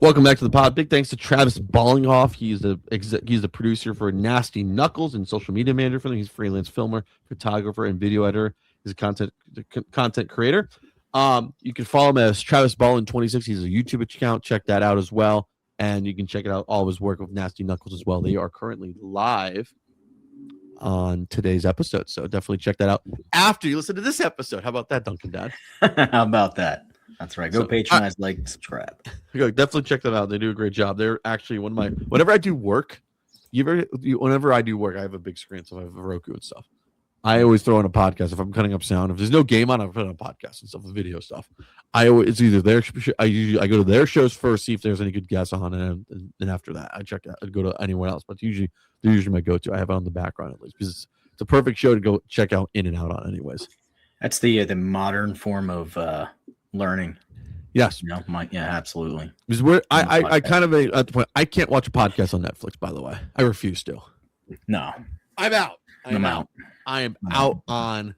Welcome back to the pod. Big thanks to Travis Ballinghoff. He's the producer for Nasty Knuckles and social media manager for them. He's a freelance filmer, photographer, and video editor. He's a content creator. You can follow him as Travis Ballin 26. He's a YouTube account. Check that out as well. And you can check out all of his work with Nasty Knuckles as well. They are currently live on today's episode. So definitely check that out after you listen to this episode. How about that, Duncan Dad? How about that? That's right. Go patronize, like, subscribe. Definitely check them out. They do a great job. They're actually one of my. Whenever I do work, whenever I do work, I have a big screen, so I have a Roku and stuff. I always throw in a podcast if I'm cutting up sound. If there's no game on, I put on a podcast and stuff, video stuff. It's either their. I go to their shows first, see if there's any good guests on, and after that, I check out. I go to anyone else, but they're usually my go-to. I have it on the background at least because it's a perfect show to go check out in and out on, anyways. That's the modern form of learning. Yes. Absolutely. Because I kind of at the point I can't watch a podcast on Netflix, by the way. I refuse to. No. I'm out. I'm out. I am out on.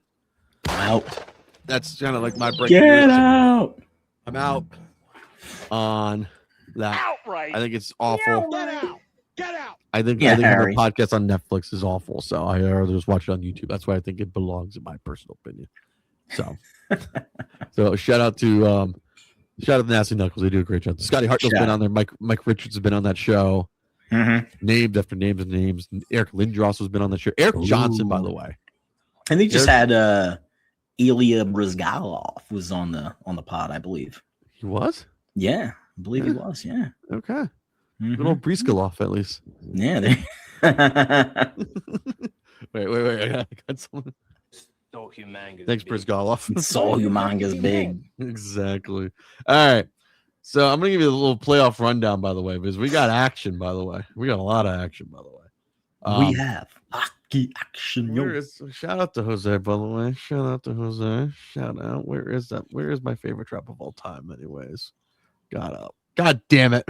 I'm out. That's kind of like my break. Get out. I'm out on that. Outright. I think it's awful. Get out. Get out. I think having a podcast on Netflix is awful. So I rather just watch it on YouTube. That's why I think it belongs, in my personal opinion. So shout out to Nasty Knuckles. They do a great job. Scotty Hartnell's been on there. Mike Richards has been on that show. Mm-hmm. Names after names and names. Eric Lindros has been on that show. Eric Johnson, by the way. And they just had Ilya Brizgalov was on the pod, I believe. He was? Yeah, I believe he was. Yeah. Okay. Mm-hmm. Good old Brizgalov, at least. Yeah. Wait. I got someone. So humongous. Thanks, Brizgalov. So humongous big. Exactly. All right. So I'm going to give you a little playoff rundown, by the way, because we got action, by the way. We got a lot of action, by the way. We have hockey action. Shout out to Jose, by the way. Shout out to Jose. Shout out. Where is that? Where is my favorite trap of all time, anyways? God damn it.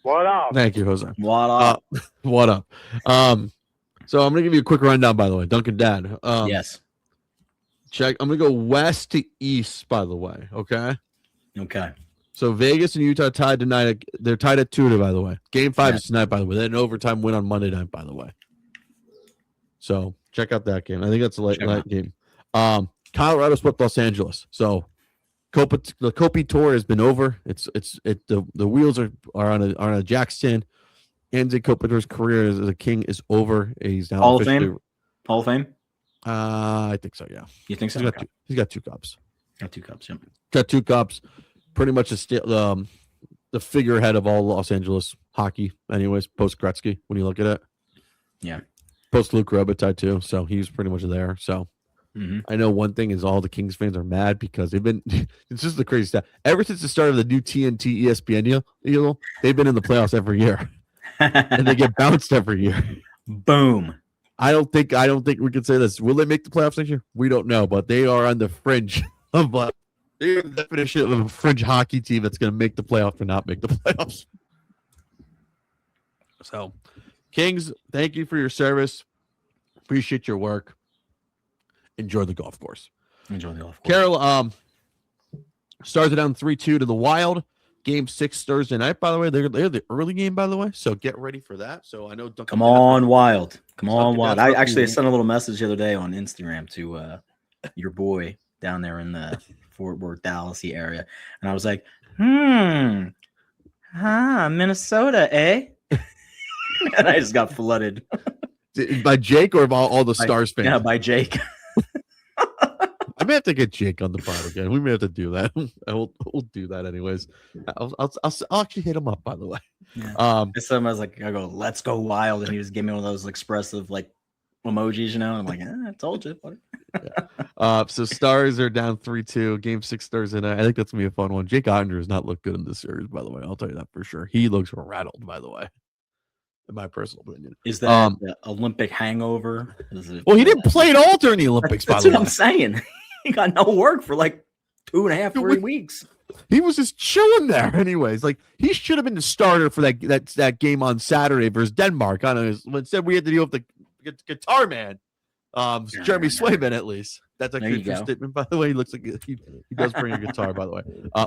What up? Thank you, Jose. What up? What up? So I'm going to give you a quick rundown, by the way. Duncan Dad. Yes. Check. I'm going to go west to east, by the way. Okay? Okay. So Vegas and Utah tied tonight. They're tied at 2, by the way. Game 5 is tonight, by the way. Then an overtime win on Monday night, by the way. So check out that game. I think that's a late game. Colorado swept Los Angeles. So the Kopi tour has been over. The wheels are on a Jackson. Anze Kopitar's career as a king is over. He's now Hall of Fame. Hall of Fame. I think so. Yeah. You think so? He's got 2 cups. Got 2 cups. Yep. Got 2 cups. Pretty much the figurehead of all Los Angeles hockey, anyways. Post Gretzky, when you look at it. Yeah. Post Luke Robitaille too. So he's pretty much there. So I know one thing is all the Kings fans are mad because they've been. It's just the crazy stuff. Ever since the start of the new TNT ESPN deal, they've been in the playoffs every year. And they get bounced every year. Boom. I don't think we can say this. Will they make the playoffs next year? We don't know, but they are on the fringe of they're the definition of a fringe hockey team that's going to make the playoffs or not make the playoffs. So, Kings, thank you for your service. Appreciate your work. Enjoy the golf course. Carol, Stars are down 3-2 to the Wild. Game 6 Thursday night, by the way. They're the early game, by the way. So get ready for that. So I know. Come on, Wild. I actually sent a little message the other day on Instagram to your boy down there in the Fort Worth, Dallas area, and I was like, Minnesota, eh? And I just got flooded by Jake or by all the Stars fans. Yeah, by Jake. I may have to get Jake on the pod again. We may have to do that. We'll do that anyways. I'll actually hit him up, by the way. Yeah. I was like, I go, let's go Wild, and he just gave me one of those expressive like emojis, and I'm like, I told you. Yeah. So Stars are down 3-2. Game 6 Thursday night. I think that's gonna be a fun one. Jake Oettinger has not looked good in this series, by the way. I'll tell you that for sure. He looks rattled, by the way. In my personal opinion. Is that the Olympic hangover? Well, he didn't play at all during the Olympics, by the way. That's what I'm saying. He got no work for like 2.5, 3 weeks. He was just chilling there, anyways. Like he should have been the starter for that game on Saturday versus Denmark. I know. Instead, we had to deal with the guitar man, Jeremy Swayman, at least. That's There actually a you true go. statement, by the way. He looks like he does bring a guitar, by the way.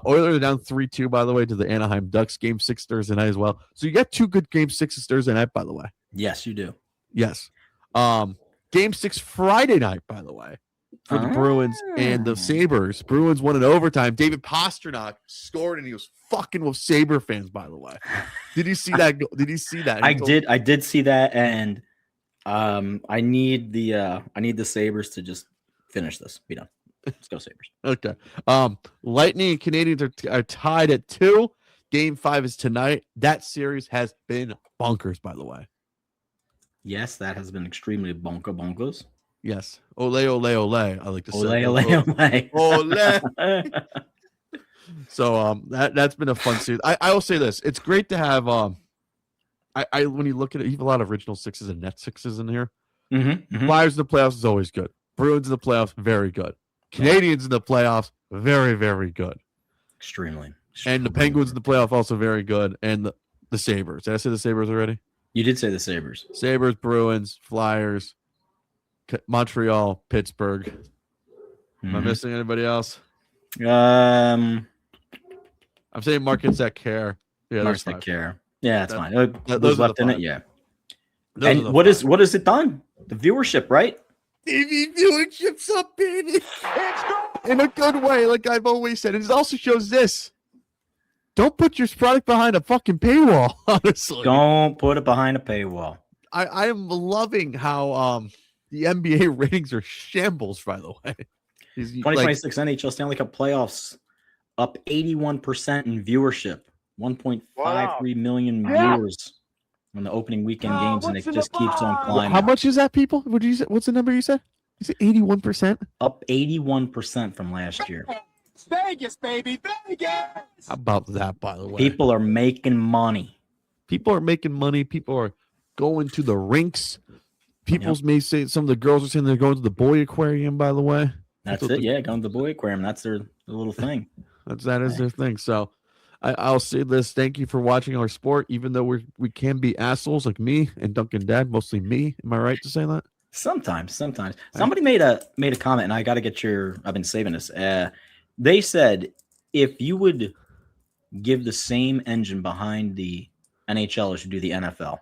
Oilers are down 3-2, by the way, to the Anaheim Ducks. Game 6 Thursday night as well. So you got 2 good Game 6s Thursday night, by the way. Yes, you do. Yes. Game 6 Friday night, by the way, for the Bruins and the Sabres. Bruins won in overtime. David Pastrnak scored, and he was fucking with Sabre fans, by the way. Did you see that? Did you see that? I did see that, and I need the Sabres to just finish this. Be done. Let's go Sabres. Okay. Lightning and Canadiens are tied at 2. Game 5 is tonight. That series has been bonkers, by the way. Yes, that has been extremely bonkers. Yes. Ole, ole, ole. I like to say. Ole. So that's been a fun series. I will say this. It's great to have I when you look at it, you have a lot of original 6s and net 6s in here. Flyers in the playoffs is always good. Bruins in the playoffs, very good. Canadians in the playoffs, very, very good. Extremely. And the Penguins in the playoff also very good. And the Sabres. Did I say the Sabres already? You did say the Sabres. Sabres, Bruins, Flyers, Montreal, Pittsburgh. Am I missing anybody else? I'm saying markets that care. Yeah, markets that care. Yeah, that's fine. Those left in it. Yeah. Those And what has it done? The viewership, right? TV viewership's up, baby. In a good way, like I've always said. And it also shows this. Don't put your product behind a fucking paywall, honestly. Don't put it behind a paywall. I am loving how the NBA ratings are shambles, by the way. 2026 NHL Stanley Cup playoffs up 81% in viewership. 1.53 million viewers on the opening weekend games, and it just keeps on climbing. How much is that, people? What did you say? What's the number you said? You said 81%? Up 81% from last year. Vegas, baby, Vegas. How about that, by the way? People are making money. People are making money. People are going to the rinks. People may say, some of the girls are saying they're going to the boy aquarium, by the way. That's it. Yeah, going to the boy aquarium. That's their little thing. That is their thing. So I'll say this. Thank you for watching our sport, even though we can be assholes like me and Duncan Dad, mostly me. Am I right to say that? Sometimes. Somebody made a comment, and I got to get I've been saving this. They said if you would give the same engine behind the NHL as you do the NFL,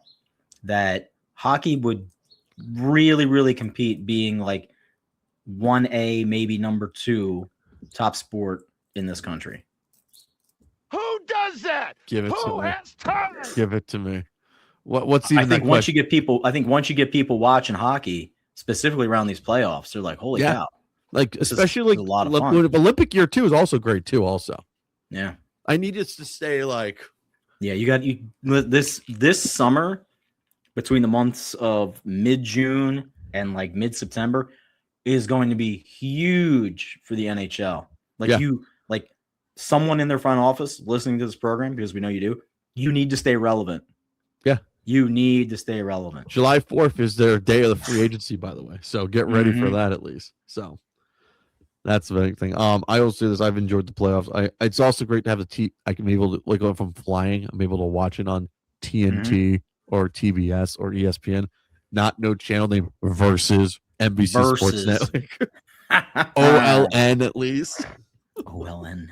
that hockey would really, really compete, being like 1A, maybe number 2 top sport in this country. Who does that? Give it Who to me. has time? Give it to me. What's even? I think once you get people watching hockey, specifically around these playoffs, they're like, "Holy cow!" Like especially a lot of fun. Olympic year too is also great too. Also, yeah, I need it to stay like. Yeah, you got this summer between the months of mid-June and like mid-September is going to be huge for the NHL. Like someone in their front office listening to this program, because we know you do, you need to stay relevant. Yeah. You need to stay relevant. July 4th is their day of the free agency, by the way. So get ready for that at least. So that's the big thing. I will say this. I've enjoyed the playoffs. It's also great to have I can be able to, like, if I'm flying, I'm able to watch it on TNT or TBS or ESPN, not no channel name versus NBC Sports Network. OLN at least. OLN.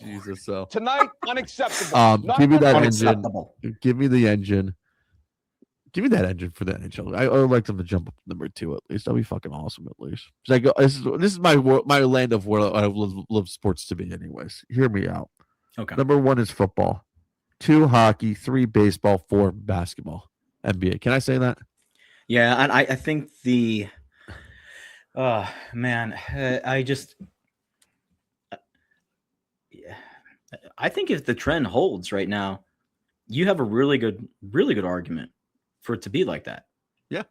Jesus. So Tonight, unacceptable. Give me that Unacceptable. engine. Give me the engine. Give me that engine for the NHL. I would like them to jump up to number 2 at least. That'd be fucking awesome at least. This is my land of where I love sports to be. Anyways, hear me out. Okay. Number 1 is football, 2 hockey, 3 baseball, 4 basketball. NBA. Can I say that? Yeah, and I think I think if the trend holds right now, you have a really good argument for it to be like that. Yeah.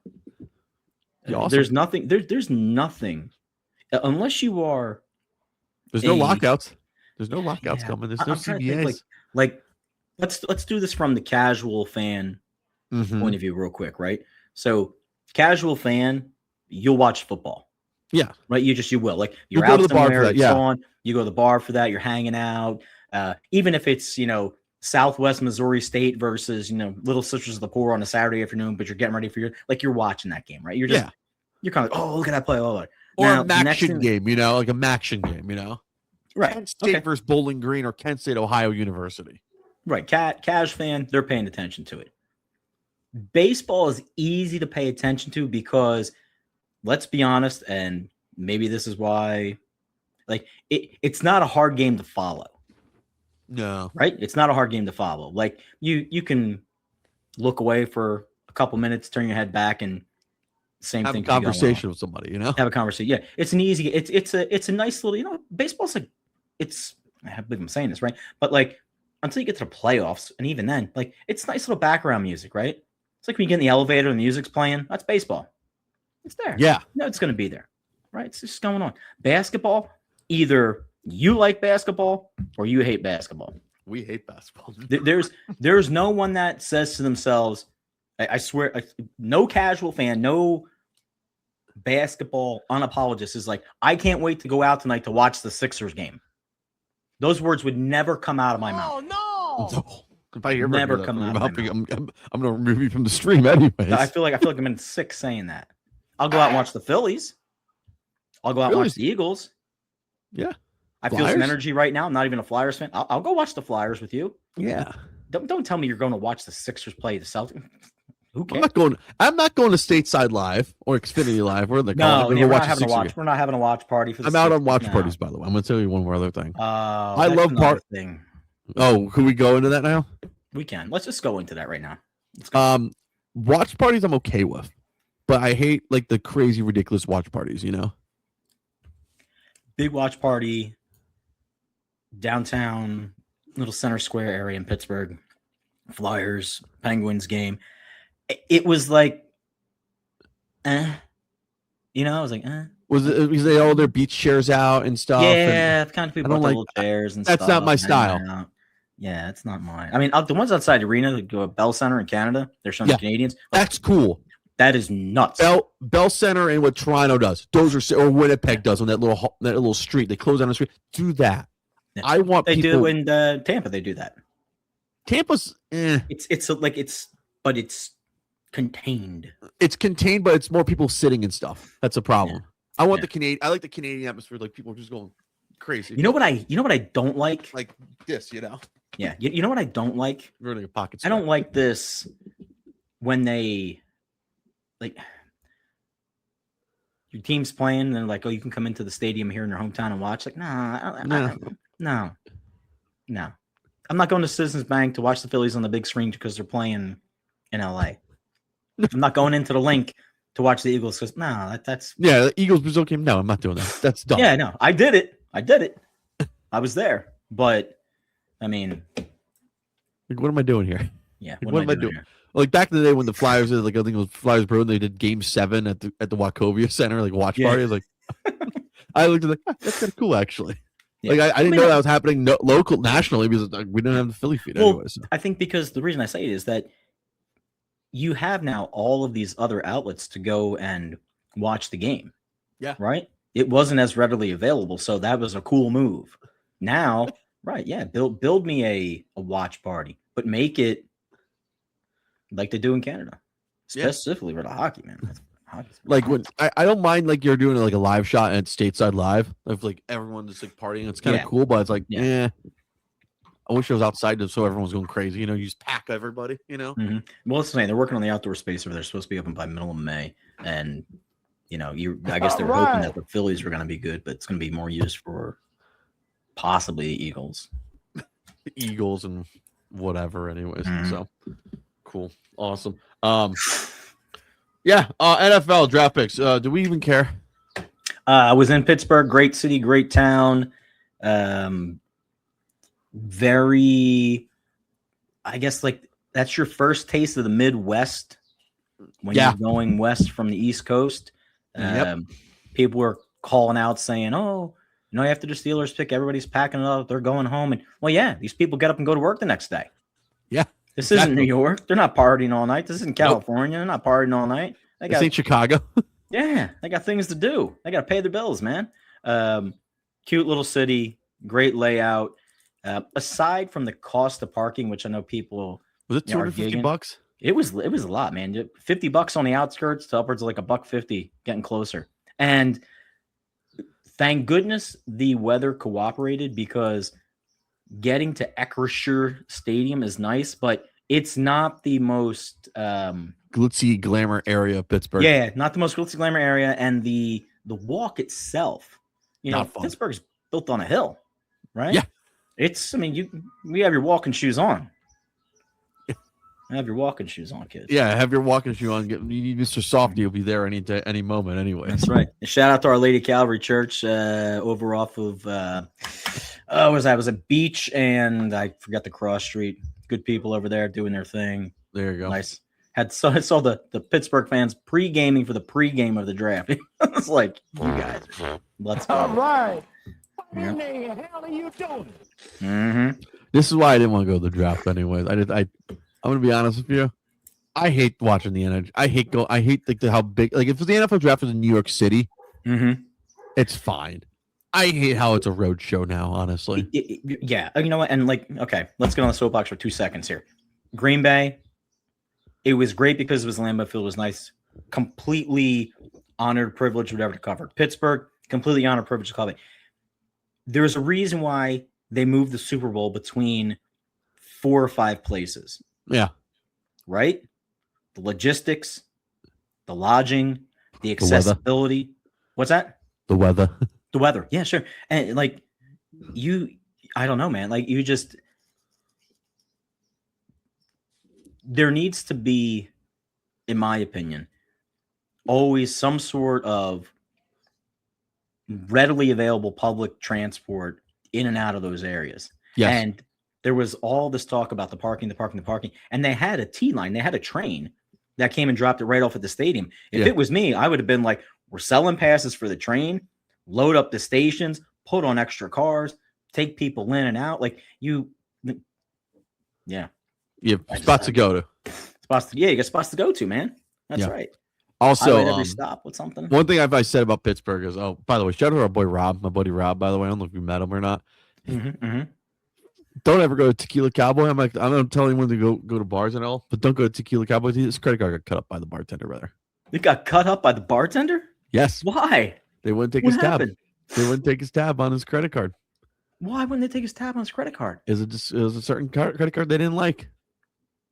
Awesome. There's nothing unless you are. There's no lockouts. There's no lockouts coming. There's no CBAs. Like let's do this from the casual fan point of view real quick, right? So casual fan, you'll watch football. Yeah. Right. You will. Like you're out to the bar for that. It's on. You go to the bar for that. You're hanging out. Even if it's, Southwest Missouri State versus, Little Sisters of the Poor on a Saturday afternoon, but you're getting ready for you're watching that game, right? You're kind of, oh, look at that play. Oh, Or Now, a the next Maction thing- game, like a Maction game, Right. Kent State Okay. versus Bowling Green or Kent State, Ohio University. Right. Cash fan, they're paying attention to it. Baseball is easy to pay attention to because, let's be honest, and maybe this is why, it's not a hard game to follow. No. Right? It's not a hard game to follow. Like you can look away for a couple minutes, turn your head back, and same Have a thing. can be going on. conversation with somebody, Have a conversation. Yeah, it's an easy. It's a nice little. Baseball's like it's. I believe I'm saying this right, but until you get to the playoffs, and even then, it's nice little background music, right? It's like when you get in the elevator and the music's playing. That's baseball. It's there. Yeah. No, it's going to be there, right? It's just going on. Basketball, either you like basketball or you hate basketball. We hate basketball. There's no one that says to themselves, I swear, no casual fan, no basketball unapologist is like, I can't wait to go out tonight to watch the Sixers game. Those words would never come out of my mouth. Oh no! If I ever Never hear that come from out your of my mouth, I'm going to remove you from the stream anyways. I feel like I'm in sick saying that. I'll go out and watch the Phillies. I'll go out and watch the Eagles. Yeah. I feel some energy right now. I'm not even a Flyers fan. I'll go watch the Flyers with you. Yeah. Don't tell me you're going to watch the Sixers play the Celtics. Who cares? I'm not going to Stateside Live or Xfinity Live. We're we're not having a watch. We're not having a watch party for the I'm out on Sixers watch now. parties, by the way. I'm going to tell you one more other thing. I love thing. Oh, can we go into that now? We can. Let's just go into that right now. Let's go. Watch parties I'm okay with, but I hate the crazy, ridiculous watch parties. Big watch party, downtown, little center square area in Pittsburgh. Flyers, Penguins game. It was like, I was like, Was it because they all their beach chairs out and stuff? Yeah, kind of people I don't brought their like- little chairs and that's stuff. not my hanging style. out. Yeah, it's not mine. I mean, the ones outside the arena, go to Bell Center in Canada, they're showing the Canadians. That's cool. That is nuts. Bell Center and what Toronto does. Those are or Winnipeg does on that little street. They close down the street. Do that. Yeah. I want They people. do in Tampa. They do that. Tampa's. It's contained. It's contained, but it's more people sitting and stuff. That's a problem. Yeah. I want Yeah. the Canadian. I like the Canadian atmosphere. People are just going crazy. You know what I don't like? Like this. Yeah. You know what I don't like? Running a pocket. I don't like this when they your team's playing and they're like, oh, you can come into the stadium here in your hometown and watch. No. I'm not going to Citizens Bank to watch the Phillies on the big screen because they're playing in LA. I'm not going into the link to watch the Eagles because that's the Eagles Brazil game. No, I'm not doing that. That's dumb. yeah, no, I did it. I was there, but I mean, What am I doing here? yeah. What am I doing? here? Back in the day when the Flyers did, I think it was Flyers Brew, and they did Game 7 at the Wachovia Center, watch Yeah. party. I was I looked at that's kind of cool actually. Yeah. I didn't know that was happening local nationally because we didn't have the Philly feed Well, anyway. So. I think because the reason I say it is that you have now all of these other outlets to go and watch the game. Yeah. Right. It wasn't as readily available, so that was a cool move. Now, right? Yeah. Build me a watch party, but make it like they do in Canada, Yeah. specifically for the hockey, man. Hockey's When I don't mind you're doing a live shot at Stateside Live of everyone just partying. It's kind of Yeah. cool, but it's Yeah. I wish it was outside so everyone's going crazy. You just pack everybody. Well, it's saying they're working on the outdoor space over there. Supposed to be open by middle of May, and I guess they were hoping that the Phillies were going to be good, but it's going to be more used for possibly the Eagles. The Eagles and whatever. Anyways, Mhm. so cool, awesome. NFL draft picks. Do we even care? I was in Pittsburgh, great city, great town. Very, I guess, that's your first taste of the Midwest when Yeah. you're going west from the East Coast. Yep. People were calling out saying, "Oh, after the Steelers pick, everybody's packing it up. They're going home." And these people get up and go to work the next day. Yeah, this isn't exactly. New York. They're not partying all night. This isn't California. They're not partying all night. They This got ain't Chicago. they got things to do. They got to pay their bills, man. Cute little city, great layout. Aside from the cost of parking, which I know people, Was it Yeah, our $250? it was a lot, man. $50 on the outskirts to upwards of $150 getting closer. And Thank goodness the weather cooperated, because getting to Acrisure Stadium is nice, but it's not the most glitzy glamour area of Pittsburgh. Yeah, not the most glitzy glamour area, and the walk itself. Not fun. Pittsburgh's built on a hill, right? Yeah. It's. I mean, we have your walking shoes on. Have your walking shoes on, kids. Yeah, have your walking shoe on. You need Mr. Softy will be there any day, any moment anyway. That's right. And shout out to Our Lady Calvary Church over off of what was that? It was a Beach, and I forgot the cross street. Good people over there doing their thing. There you go. Nice. I saw the Pittsburgh fans pre-gaming for the pre-game of the draft. I was like, you guys, let's go. All right. What Yeah. in the hell are you doing? Mm-hmm. This is why I didn't want to go to the draft anyways. I'm gonna be honest with you. I hate watching the NFL. I hate like how big, like if the NFL draft was in New York City, Mm-hmm. it's fine. I hate how it's a road show now, honestly. Yeah, you know what? And like, okay, let's get on the soapbox for 2 seconds here. Green Bay, it was great because it was Lambeau Field, it was nice, completely honored, privileged, whatever to cover. Pittsburgh, completely honored, privileged to cover. There's a reason why they moved the Super Bowl between 4 or 5 places, Yeah. right? The logistics, the lodging, the The weather. accessibility. What's that? The weather. The weather. Yeah, sure. And like I don't know, man. Like there needs to be, in my opinion, always some sort of readily available public transport in and out of those areas. Yes. And there was all this talk about the parking. And they had a T line. They had a train that came and dropped it right off at the stadium. If Yeah. it was me, I would have been like, we're selling passes for the train, load up the stations, put on extra cars, take people in and out. Like yeah. You have I just- spots to go to. You got spots to go to, man. That's Yeah. right. Also, Highlight every stop with something. one thing I said about Pittsburgh is, oh, by the way, shout out to our boy Rob, my buddy Rob, by the way. I don't know if you met him or not. Don't ever go to Tequila Cowboy. I'm not telling anyone to go to bars and all, but don't go to Tequila Cowboy. His credit card got cut up by the bartender, rather. It got cut up by the bartender? Yes. Why? They wouldn't take What his tab. happened? They wouldn't take his tab on his credit card. Why wouldn't they take his tab on his credit card? It was a certain credit card they didn't like.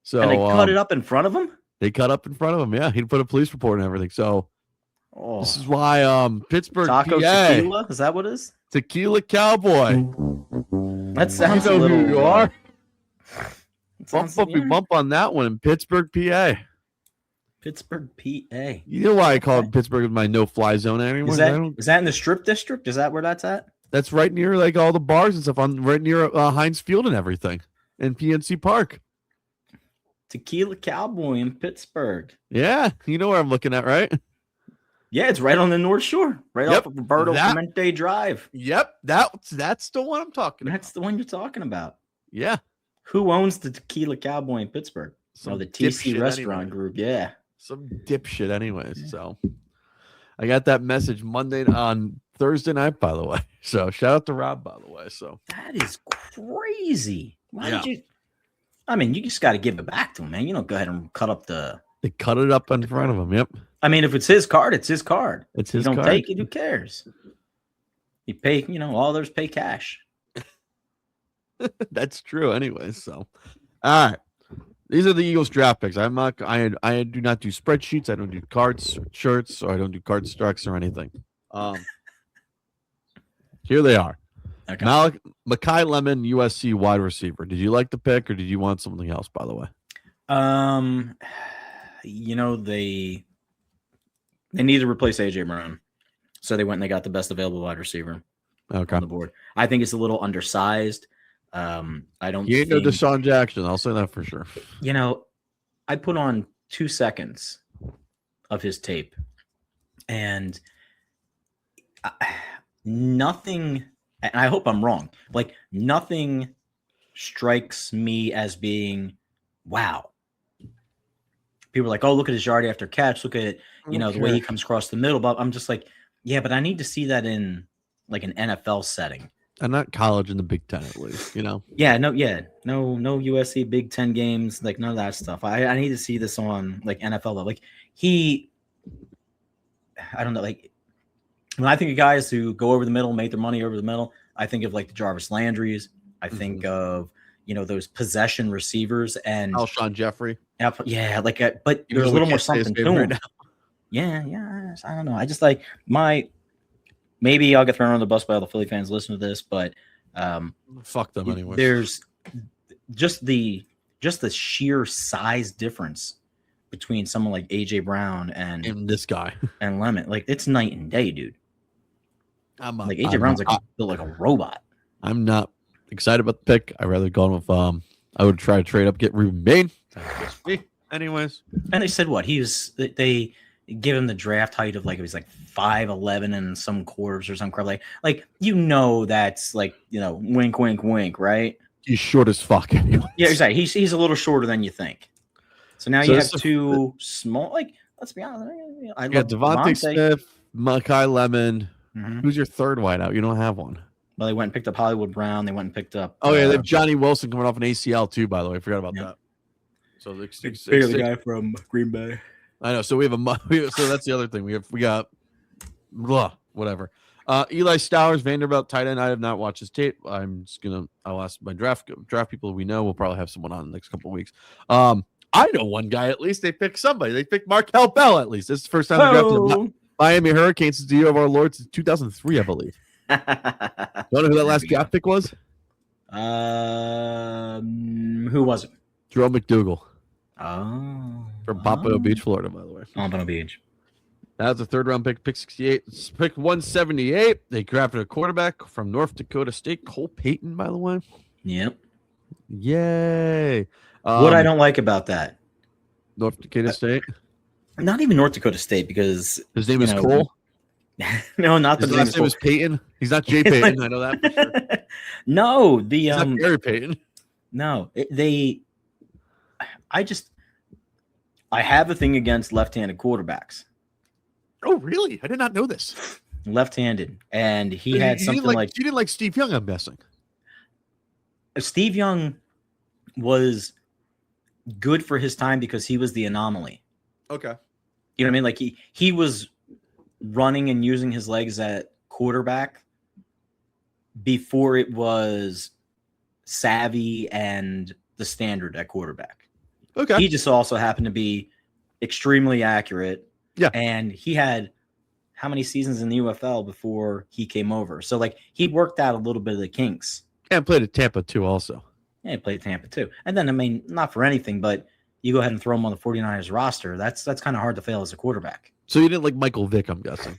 So And they cut it up in front of him? They cut up in front of him. Yeah, he'd put a police report and everything. So Oh, this is why Pittsburgh Taco PA, Tequila? Is that what it is? Tequila Cowboy. That sounds You know a little. who you are. It sounds- Bump yeah. bump on that one in Pittsburgh, PA. Pittsburgh, PA. You know why I call it Pittsburgh my no-fly zone anymore? Is that in the Strip District? Is that where that's at? That's right near like all the bars and stuff on right near Heinz Field and everything, and PNC Park. Tequila Cowboy in Pittsburgh. Yeah, you know where I'm looking at, right? Yeah, it's right on the North Shore, right Yep, off of Roberto that- Clemente Drive. Yep, that's the one I'm talking about. That's the one you're talking about. Yeah, Who owns the Tequila Cowboy in Pittsburgh? Some The TC dipshit Restaurant anyway. Group. Yeah. Some dipshit, anyways. So I got that message on Thursday night, by the way. So shout out to Rob, by the way. So That is crazy. Why Yeah. did you? I mean, you just got to give it back to him, man. You don't go ahead and cut up the. they cut it up in front of him. Yep, I mean, if it's his card, it's his card. it's You his don't card. take it, who cares? You pay, all others pay cash. That's true, anyways. So, all right, these are the Eagles draft picks. I do not do spreadsheets. I don't do cards, or shirts, or I don't do card stocks or anything. Here they are. Okay. Mekhi Lemon, USC wide receiver. Did you like the pick, or did you want something else? By the way, They need to replace AJ Brown, so they went and they got the best available wide receiver okay. on the board. I think it's a little undersized. I don't. He ain't no think, Deshaun Jackson. I'll say that for sure. I put on 2 seconds of his tape, and nothing. And I hope I'm wrong. Like nothing strikes me as being wow. People are like, oh, look at his yard after catch. Look at the way he comes across the middle. But I'm just like, yeah, but I need to see that in like an NFL setting. And not college in the Big Ten, at least. No USC Big Ten games, like none of that stuff. I need to see this on like NFL level. Like I don't know, like When I think of guys who go over the middle, make their money over the middle, I think of like the Jarvis Landrys. I think of those possession receivers and Alshon Jeffrey. yeah, like but Even there's a though we little more can't say his something name to right him. now. Yeah, I don't know. I just like maybe I'll get thrown on the bus by all the Philly fans listening to this, but Fuck them anyway. there's just the sheer size difference between someone like AJ Brown And this guy. and Lemon. Like it's night and day, dude. I'm Like AJ Brown's built like a robot. I'm not excited about the pick. I'd rather go with I would try to trade up, get Ruben Bain. Me. Anyways. And they said what? They give him the draft height of like it was like 5'11" and some quarters or some crap. Like that's like wink wink wink, right? He's short as fuck anyway. Yeah, exactly. He's a little shorter than you think. So now you have two small, like, let's be honest. I got Devontae Smith, Mekhi Lemon. Mhm. Who's your third wideout? You don't have one. Well, they went and picked up Hollywood Brown. They went and picked up. Oh yeah, they have Johnny Wilson coming off an ACL too. By the way, I forgot about that. So the guy from Green Bay. I know. So we have so that's the other thing. We got whatever. Eli Stowers, Vanderbilt tight end. I have not watched his tape. I'll ask my draft people we know. We'll probably have someone on the next couple of weeks. I know one guy at least. They picked somebody. They picked Markel Bell at least. This is the first time they drafted Miami Hurricanes since the year of our Lord, since 2003, I believe. You know who that last draft pick was? Who was it? Jerome McDougal. Oh, From Pompano Beach, Florida, by the way. Pompano Beach. That was a third round pick, pick 68. Pick 178. They drafted a quarterback from North Dakota State, Cole Payton, by the way. Yep. Yay. What I don't like about that, North Dakota State. not even North Dakota State, because His name is Cole. No, not the His last name is Payton. He's not Jay Payton. I know that for sure. No, He's not Gary Payton. no, I have a thing against left-handed quarterbacks. Oh, really? I did not know this. Left-handed, and he had something like you didn't like Steve Young, I'm guessing. Steve Young was good for his time because he was the anomaly. Okay. You know what I mean? Like he was running and using his legs at quarterback before it was savvy and the standard at quarterback. Okay. He just also happened to be extremely accurate. Yeah. And he had how many seasons in the UFL before he came over? So like he worked out a little bit of the kinks. And played at Tampa too, also. Yeah, he played Tampa too. And then, I mean, not for anything, but you go ahead and throw him on the 49ers roster. That's kind of hard to fail as a quarterback. So you didn't like Michael Vick, I'm guessing.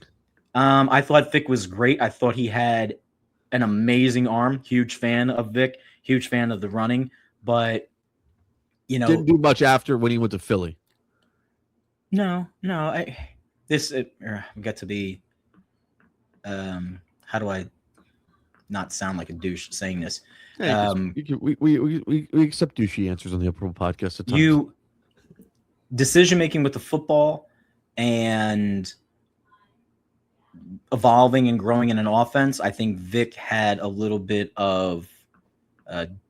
I thought Vic was great. I thought he had an amazing arm. Huge fan of Vic. Huge fan of the running. But, Didn't do much after when he went to Philly. No. Got to be. How do I not sound like a douche saying this? Hey, we accept douchey answers on the Upper Podcast at times. You decision making with the football and evolving and growing in an offense. I think Vic had a little bit of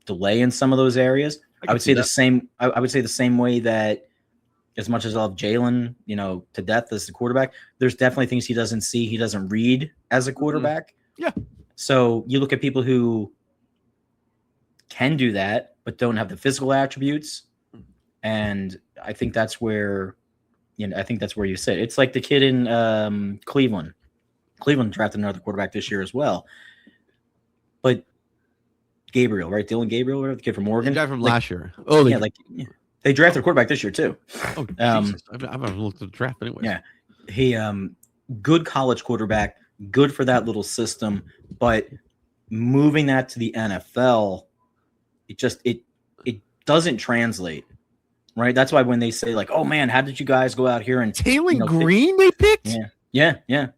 delay in some of those areas. I would say the same. I would say the same way that, as much as I love Jalen, to death as the quarterback, there's definitely things he doesn't see, he doesn't read as a quarterback. Yeah. So you look at people who can do that, but don't have the physical attributes, and I think that's where, you sit. It's like the kid in Cleveland. Cleveland drafted another quarterback this year as well, but Gabriel, right? Dylan Gabriel, the kid from Oregon, the guy from like, last year. They drafted a quarterback this year too. Oh, Jesus. I haven't looked at the draft anyway. Yeah, he good college quarterback, good for that little system, but moving that to the NFL, it doesn't translate, right? That's why when they say like, "Oh man, how did you guys go out here and Taylor Green they picked? Yeah. I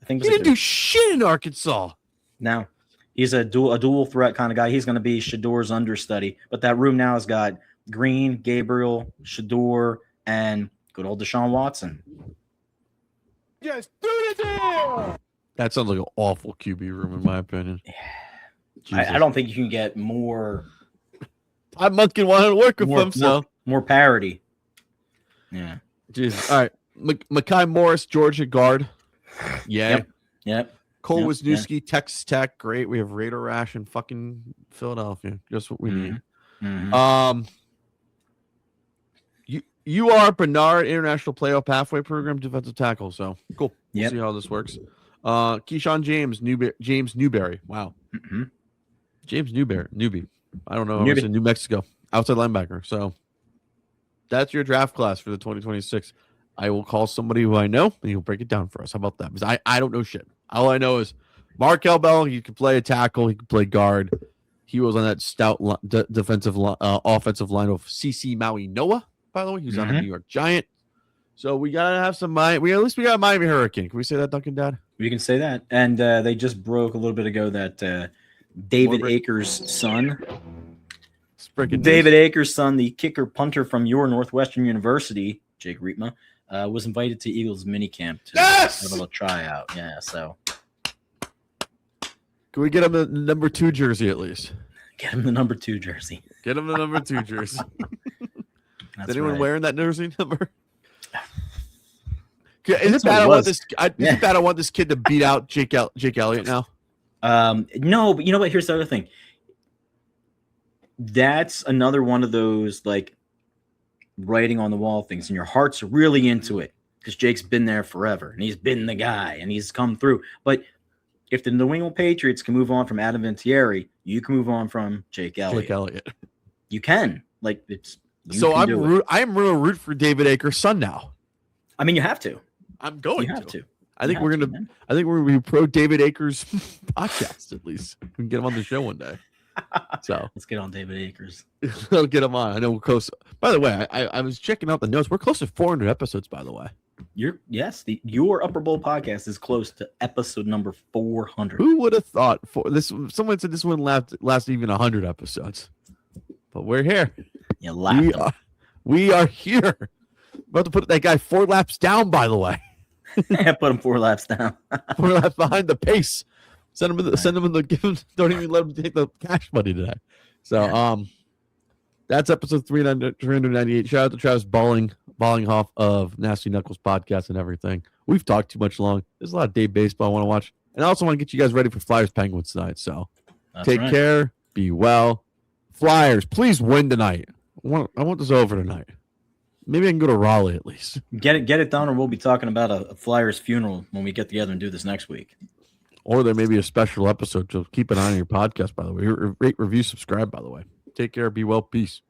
think he didn't do shit in Arkansas. No, he's a dual threat kind of guy. He's going to be Shador's understudy, but that room now has got Green, Gabriel, Shador, and good old Deshaun Watson. Yes, do the deal. That sounds like an awful QB room, in my opinion. I don't think you can get more. Todd Monken wanted to work with him, so more parity. Yeah. Jesus. All right, Mekhi Morris, Georgia guard. Yeah. Yep. Cole Yep, Wisniewski, Texas Tech, great. We have Raider Rash in fucking Philadelphia. Just what we need. Mhm. You are Bernard International Playoff Pathway Program defensive tackle. So cool. We'll Yep. see how this works. Keyshawn James, James Newberry. Wow. Mhm. James Newby. I don't know. I was Newby. in New Mexico, outside linebacker. So that's your draft class for the 2026. I will call somebody who I know, and he'll break it down for us. How about that? Because I don't know shit. All I know is Mark Bell. He can play a tackle. He can play guard. He was on that stout offensive line of CC Maui Noah. By the way, he was on the New York Giant. So we gotta have some Miami. We got a Miami Hurricane. Can we say that, Duncan Dad? We can say that. And they just broke a little bit ago that David More Akers' son, David Akers' son, the kicker punter from your Northwestern University, Jake Riepma, was invited to Eagles minicamp to have a little tryout. Yeah, so can we get him the number 2 jersey at least? get him the number 2 jersey. Get him the number 2 jersey. That's Is anyone right. wearing that jersey number? Is it That's what bad? it I want was. this. Is it bad? I want this kid to beat out Jake Elliott now. No, but you know what? Here's the other thing. That's another one of those like writing on the wall things, and your heart's really into it because Jake's been there forever and he's been the guy and he's come through. But if the New England Patriots can move on from Adam Vinatieri, you can move on from Jake Elliott. Jake Elliott. You can. Like it's So I'm going to root for David Akers' son now. I mean, you have to. I'm going You have to. I think You we're have to, gonna. man. I think we're gonna be pro David Akers podcast at least. We can get him on the show one day. So Let's get on David Akers. I'll get him on. I know we're close. By the way, I was checking out the notes. We're close to 400 episodes. By the way, Your Upper Bowl podcast is close to episode number 400. who would have thought? For this, someone said this wouldn't last even 100 episodes, but we're here. You laughed. We are here. About to put that guy 4 laps down. By the way, Put him 4 laps down. 4 laps behind the pace. Send him in the give him. Don't even let him take the cash money today. So that's episode 398. Shout out to Travis Ballinghoff of Nasty Knuckles podcast and everything. We've talked too much long. There's a lot of day baseball I want to watch, and I also want to get you guys ready for Flyers Penguins tonight. So take care, be well. Flyers, please win tonight. I want this over tonight. Maybe I can go to Raleigh at least. Get it done, or we'll be talking about a Flyers funeral when we get together and do this next week. Or there may be a special episode. So keep an eye on your podcast, by the way. Rate, review, subscribe, by the way. Take care. Be well. Peace.